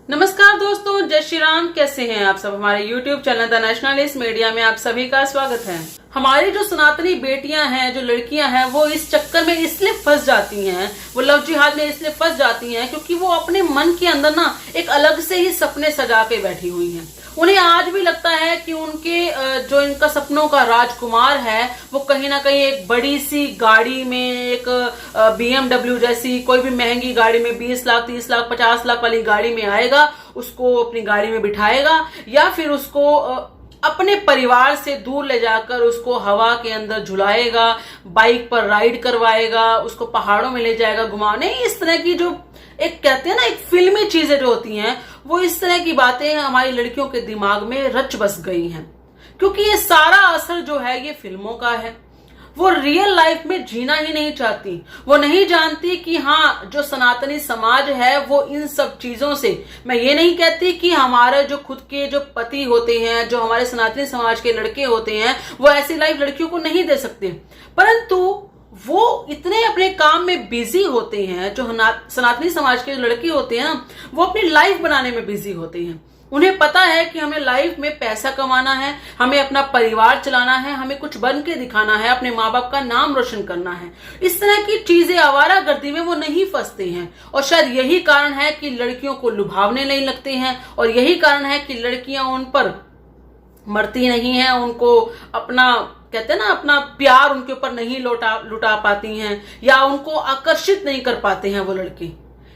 नमस्कार दोस्तों, जय श्री राम। कैसे हैं आप सब। हमारे YouTube channel the nationalist media में आप सभी का स्वागत है। हमारी जो सनातनी बेटियां हैं, जो लड़कियां हैं, वो इस चक्कर में इसलिए फंस जाती हैं, वो लव जिहाद में इसलिए फंस जाती हैं क्योंकि वो अपने मन के अंदर ना एक अलग से ही सपने सजा के बैठी हुई हैं। उन्हें आज भी लगता है कि उनके जो इनका सपनों का राजकुमार है वो कहीं ना कहीं एक बड़ी सी गाड़ी में, एक BMW जैसी कोई भी महंगी गाड़ी में 20 लाख 30 लाख 50 लाख वाली गाड़ी में आएगा, उसको अपनी गाड़ी में बिठाएगा या फिर उसको अपने परिवार से दूर ले जाकर उसको हवा के अंदर झुलाएगा, बाइक पर राइड करवाएगा, उसको पहाड़ों में ले जाएगा घुमाने। इस तरह की जो एक कहते हैं ना, एक फिल्मी चीजें जो होती हैं, वो इस तरह की बातें हमारी लड़कियों के दिमाग में रच बस गई हैं। क्योंकि ये सारा असर जो है ये फिल्मों का है। वो रियल लाइफ में जीना ही नहीं चाहती। वो नहीं जानती कि हाँ, जो सनातनी समाज है वो इन सब चीजों से, मैं ये नहीं कहती कि हमारे जो खुद के जो पति होते हैं, जो हमारे सनातनी समाज के लड़के होते हैं, वो ऐसी लाइफ लड़कियों को नहीं दे सकते, परंतु वो इतने अपने काम में बिजी होते हैं। जो सनातनी समाज के लड़के होते हैं ना, वो अपनी लाइफ बनाने में बिजी होते हैं। उन्हें पता है कि हमें लाइफ में पैसा कमाना है, हमें अपना परिवार चलाना है, हमें कुछ बन के दिखाना है, अपने माँ बाप का नाम रोशन करना है। इस तरह की चीजें, आवारागर्दी में वो नहीं फंसते हैं। और शायद यही कारण है कि लड़कियों को लुभावने नहीं लगते हैं, और यही कारण है कि लड़कियां उन पर मरती नहीं हैं, उनको अपना कहते हैं ना, अपना प्यार उनके ऊपर नहीं लुटा पाती हैं, या उनको आकर्षित नहीं कर पाते हैं वो लड़के।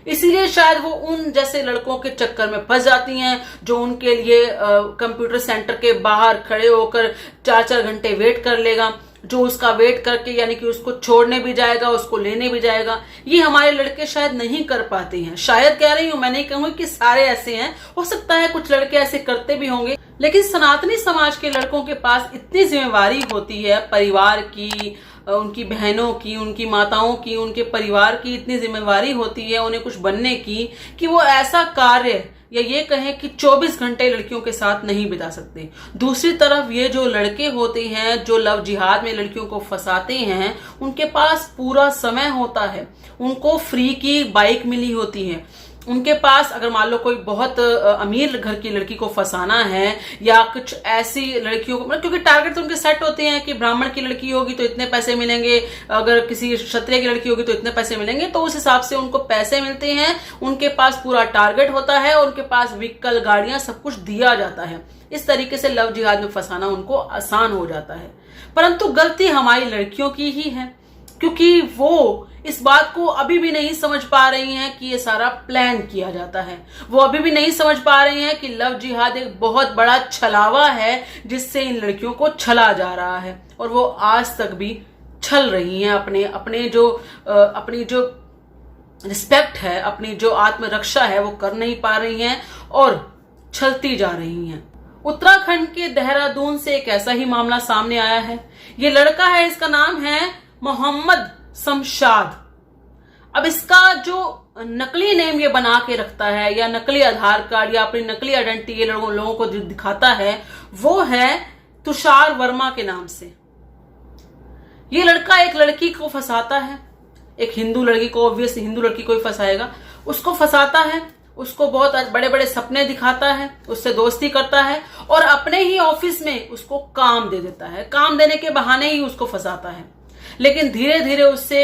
इसीलिए शायद वो उन जैसे लड़कों के चक्कर में फंस जाती हैं, जो उनके लिए कंप्यूटर सेंटर के बाहर खड़े होकर 4-4 घंटे वेट कर लेगा, जो उसका वेट करके यानी कि उसको छोड़ने भी जाएगा, उसको लेने भी जाएगा। ये हमारे लड़के शायद नहीं कर पाते हैं। शायद कह रही हूं, मैं नहीं कहूंगी कि सारे ऐसे हैं, हो सकता है कुछ लड़के ऐसे करते भी होंगे, लेकिन सनातनी समाज के लड़कों के पास इतनी जिम्मेवारी होती है परिवार की, उनकी बहनों की, उनकी माताओं की, उनके परिवार की इतनी जिम्मेवारी होती है उन्हें कुछ बनने की, कि वो ऐसा कार्य या ये कहें कि 24 घंटे लड़कियों के साथ नहीं बिता सकते। दूसरी तरफ ये जो लड़के होते हैं, जो लव जिहाद में लड़कियों को फंसाते हैं, उनके पास पूरा समय होता है। उनको फ्री की बाइक मिली होती है। उनके पास अगर मान लो कोई बहुत अमीर घर की लड़की को फंसाना है, या कुछ ऐसी लड़कियों को, मतलब क्योंकि टारगेट तो उनके सेट होते हैं कि ब्राह्मण की लड़की होगी तो इतने पैसे मिलेंगे, अगर किसी क्षत्रिय की लड़की होगी तो इतने पैसे मिलेंगे, तो उस हिसाब से उनको पैसे मिलते हैं। उनके पास पूरा टारगेट होता है, उनके पास व्हीकल, गाड़ियां, सब कुछ दिया जाता है। इस तरीके से लव जिहाद में फंसाना उनको आसान हो जाता है। परंतु गलती हमारी लड़कियों की ही है, क्योंकि वो इस बात को अभी भी नहीं समझ पा रही हैं कि ये सारा प्लान किया जाता है। वो अभी भी नहीं समझ पा रही हैं कि लव जिहाद एक बहुत बड़ा छलावा है, जिससे इन लड़कियों को छला जा रहा है, और वो आज तक भी छल रही हैं। अपनी जो रिस्पेक्ट है, अपनी जो आत्मरक्षा है, वो कर नहीं पा रही हैं और छलती जा रही हैं। उत्तराखंड के देहरादून से एक ऐसा ही मामला सामने आया है। ये लड़का है, इसका नाम है मोहम्मद शमशाद। अब इसका जो नकली नेम ये बना के रखता है, या नकली आधार कार्ड, या अपनी नकली आइडेंटिटी ये लोगों को जो दिखाता है, वो है तुषार वर्मा के नाम से। ये लड़का एक लड़की को फंसाता है, एक हिंदू लड़की को, ऑब्वियसली हिंदू लड़की को ही फंसाएगा, उसको फंसाता है, उसको बहुत बड़े बड़े सपने दिखाता है, उससे दोस्ती करता है, और अपने ही ऑफिस में उसको काम दे देता है। काम देने के बहाने ही उसको फंसाता है, लेकिन धीरे धीरे उससे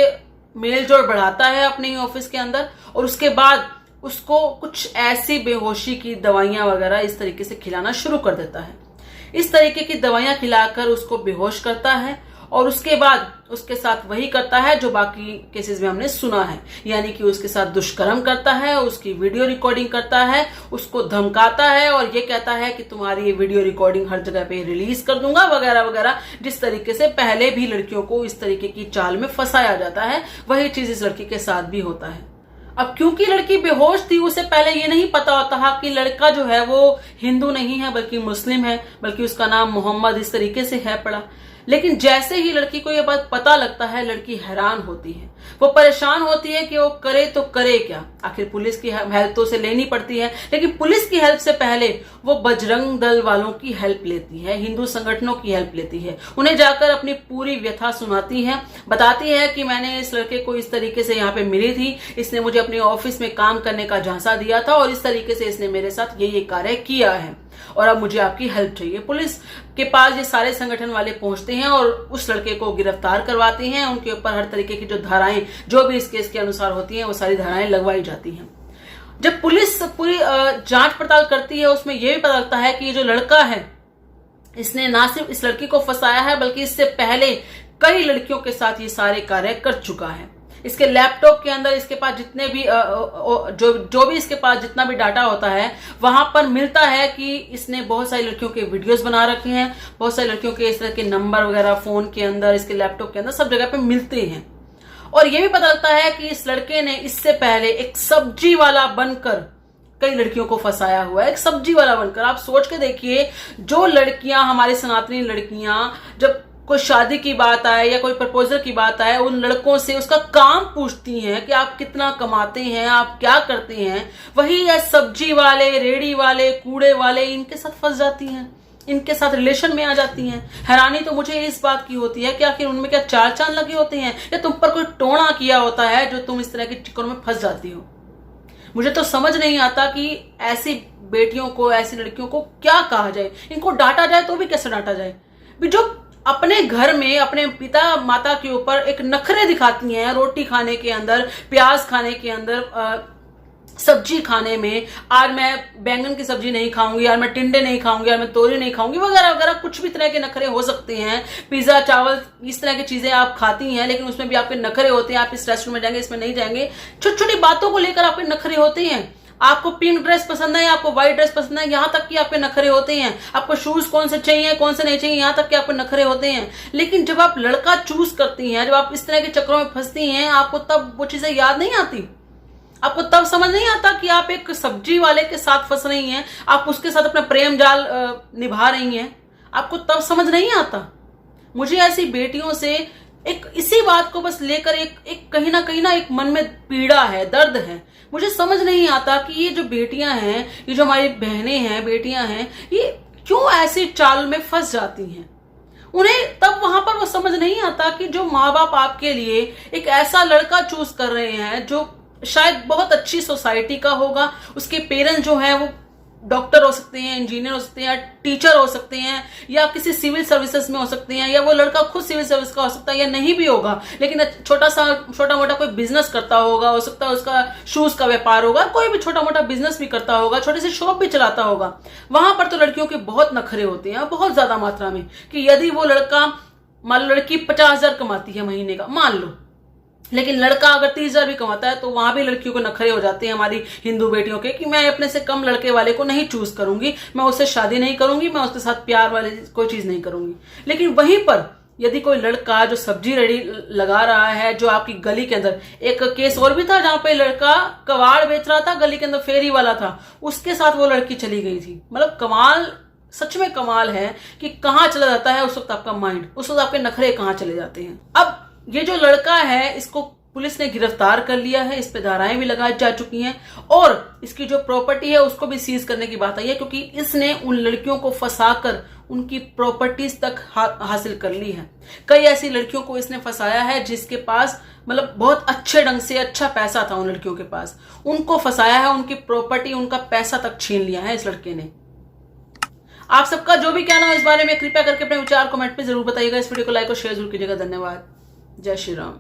मेल जोल बढ़ाता है अपने ही ऑफिस के अंदर, और उसके बाद उसको कुछ ऐसी बेहोशी की दवाइयां वगैरह इस तरीके से खिलाना शुरू कर देता है। इस तरीके की दवाइयां खिलाकर उसको बेहोश करता है, और उसके बाद उसके साथ वही करता है जो बाकी केसेस में हमने सुना है, यानी कि उसके साथ दुष्कर्म करता है, उसकी वीडियो रिकॉर्डिंग करता है, उसको धमकाता है, और ये कहता है कि तुम्हारी ये वीडियो रिकॉर्डिंग हर जगह पे रिलीज कर दूंगा, वगैरह वगैरह। जिस तरीके से पहले भी लड़कियों को इस तरीके की चाल में फंसाया जाता है, वही चीज इस लड़की के साथ भी होता है। अब क्योंकि लड़की बेहोश थी, उसे पहले ये नहीं पता होता था कि लड़का जो है वो हिंदू नहीं है बल्कि मुस्लिम है, बल्कि उसका नाम मोहम्मद इस तरीके से है पड़ा। लेकिन जैसे ही लड़की को यह बात पता लगता है, लड़की हैरान होती है, वो परेशान होती है कि वो करे तो करे क्या। आखिर पुलिस की हेल्प तो उसे लेनी पड़ती है, लेकिन पुलिस की हेल्प से पहले वो बजरंग दल वालों की हेल्प लेती है, हिंदू संगठनों की हेल्प लेती है। उन्हें जाकर अपनी पूरी व्यथा सुनाती है, बताती है कि मैंने इस लड़के को इस तरीके से यहाँ पे मिली थी, इसने मुझे अपने ऑफिस में काम करने का झांसा दिया था और इस तरीके से इसने मेरे साथ ये कार्य किया है और अब मुझे आपकी हेल्प चाहिए। पुलिस के पास ये सारे संगठन वाले पहुंचते हैं और उस लड़के को गिरफ्तार करवाते हैं। उनके ऊपर हर तरीके की जो धाराएं जो भी इस केस के अनुसार होती हैं वो सारी धाराएं लगवाई जाती हैं। जब पुलिस पूरी जांच पड़ताल करती है, उसमें यह भी पता लगता है कि ये जो लड़का है, इसने ना सिर्फ इस लड़की को फंसाया है बल्कि इससे पहले कई लड़कियों के साथ ये सारे कार्य कर चुका है। इसके लैपटॉप के अंदर इसके पास जितने भी जो भी इसके पास जितना भी डाटा होता है, वहां पर मिलता है कि इसने बहुत सारी लड़कियों के वीडियोस बना रखे हैं, बहुत सारी लड़कियों के इस तरह के नंबर वगैरह फोन के अंदर, इसके लैपटॉप के अंदर सब जगह पे मिलते हैं। और यह भी पता लगता है कि इस लड़के ने इससे पहले एक सब्जी वाला बनकर कई लड़कियों को फंसाया हुआ है। एक सब्जी वाला बनकर आप सोच के देखिए, जो लड़कियां, हमारी सनातनी लड़कियां, जब कोई शादी की बात आए या कोई प्रपोजल की बात आए, उन लड़कों से उसका काम पूछती हैं कि आप कितना कमाते हैं, आप क्या करते हैं, वही ये सब्जी वाले, रेड़ी वाले, कूड़े वाले इनके साथ फंस जाती हैं, इनके साथ रिलेशन में आ जाती हैं। हैरानी तो मुझे इस बात की होती है कि आखिर उनमें क्या चार चांद लगे होते हैं या तुम पर कोई टोना किया होता है जो तुम इस तरह के चक्करों में फंस जाती हो। मुझे तो समझ नहीं आता कि ऐसी बेटियों को, ऐसी लड़कियों को क्या कहा जाए। इनको डांटा जाए तो भी कैसे डांटा जाए, जो अपने घर में अपने पिता माता के ऊपर एक नखरे दिखाती हैं, रोटी खाने के अंदर, प्याज खाने के अंदर, सब्जी खाने में, आज मैं बैंगन की सब्जी नहीं खाऊंगी, आज मैं टिंडे नहीं खाऊंगी, आज मैं तोरी नहीं खाऊंगी, वगैरह वगैरह कुछ भी तरह के नखरे हो सकते हैं। पिज्जा, चावल, इस तरह की चीजें आप खाती हैं, लेकिन उसमें भी आपके नखरे होते हैं। आप इस रेस्टोरेंट में जाएंगे, इसमें नहीं जाएंगे, छोटी छोटी बातों को लेकर आपके नखरे होते हैं। आपको पिंक ड्रेस पसंद है, आपको व्हाइट ड्रेस पसंद है, यहां तक कि आपके नखरे होते हैं। आपको शूज कौन से चाहिए, कौन से नहीं चाहिए, यहां तक कि आपके नखरे होते हैं। लेकिन जब आप लड़का चूज करती हैं, जब आप इस तरह के चक्रों में फंसती हैं, आपको तब वो चीजें याद नहीं आती। आपको तब समझ नहीं आता कि आप एक सब्जी वाले के साथ फंस रही हैं, आप उसके साथ अपना प्रेम जाल निभा रही हैं। आपको तब समझ नहीं आता। मुझे ऐसी बेटियों से एक इसी बात को बस लेकर एक कहीं ना एक मन में पीड़ा है, दर्द है। मुझे समझ नहीं आता कि ये जो बेटियां हैं, ये जो हमारी बहनें हैं, बेटियां हैं, ये क्यों ऐसी चाल में फंस जाती हैं। उन्हें तब वहां पर वो समझ नहीं आता कि जो माँ बाप आपके लिए एक ऐसा लड़का चूज कर रहे हैं जो शायद बहुत अच्छी सोसाइटी का होगा, उसके पेरेंट्स जो हैं वो डॉक्टर हो सकते हैं, इंजीनियर हो सकते हैं, टीचर हो सकते हैं, या किसी सिविल सर्विसेज में हो सकते हैं, या वो लड़का खुद सिविल सर्विस का हो सकता है या नहीं भी होगा, लेकिन छोटा मोटा कोई बिजनेस करता होगा, हो सकता है उसका शूज का व्यापार होगा, कोई भी छोटा मोटा बिजनेस भी करता होगा, छोटी सी शॉप भी चलाता होगा। वहां पर तो लड़कियों के बहुत नखरे होते हैं, बहुत ज्यादा मात्रा में, कि यदि वो लड़का, मान लो लड़की 50,000 कमाती है महीने का, मान लो, लेकिन लड़का अगर 30,000 भी कमाता है तो वहां भी लड़कियों को नखरे हो जाते हैं, हमारी हिंदू बेटियों के, कि मैं अपने से कम लड़के वाले को नहीं चूज करूंगी, मैं उससे शादी नहीं करूंगी, मैं उसके साथ प्यार वाली कोई चीज नहीं करूंगी। लेकिन वहीं पर यदि कोई लड़का जो सब्जी रेडी लगा रहा है, जो आपकी गली के अंदर, एक केस और भी था जहां पे लड़का कबाड़ बेच रहा था, गली के अंदर फेरी वाला था, उसके साथ वो लड़की चली गई थी। मतलब कमाल, सच में कमाल है कि कहां चला जाता है उस वक्त आपका माइंड, उस वक्त आपके नखरे कहां चले जाते हैं। अब ये जो लड़का है, इसको पुलिस ने गिरफ्तार कर लिया है, इस पे धाराएं भी लगाई जा चुकी हैं और इसकी जो प्रॉपर्टी है उसको भी सीज करने की बात आई है, क्योंकि इसने उन लड़कियों को फंसाकर उनकी प्रॉपर्टीज तक हासिल कर ली है। कई ऐसी लड़कियों को इसने फंसाया है जिसके पास मतलब बहुत अच्छे ढंग से अच्छा पैसा था, उन लड़कियों के पास, उनको फंसाया है, उनकी प्रॉपर्टी, उनका पैसा तक छीन लिया है इस लड़के ने। आप सबका जो भी कहना है इस बारे में कृपया करके अपने विचार कमेंट पे जरूर बताइएगा। इस वीडियो को लाइक और शेयर जरूर कीजिएगा। धन्यवाद। जय श्री राम।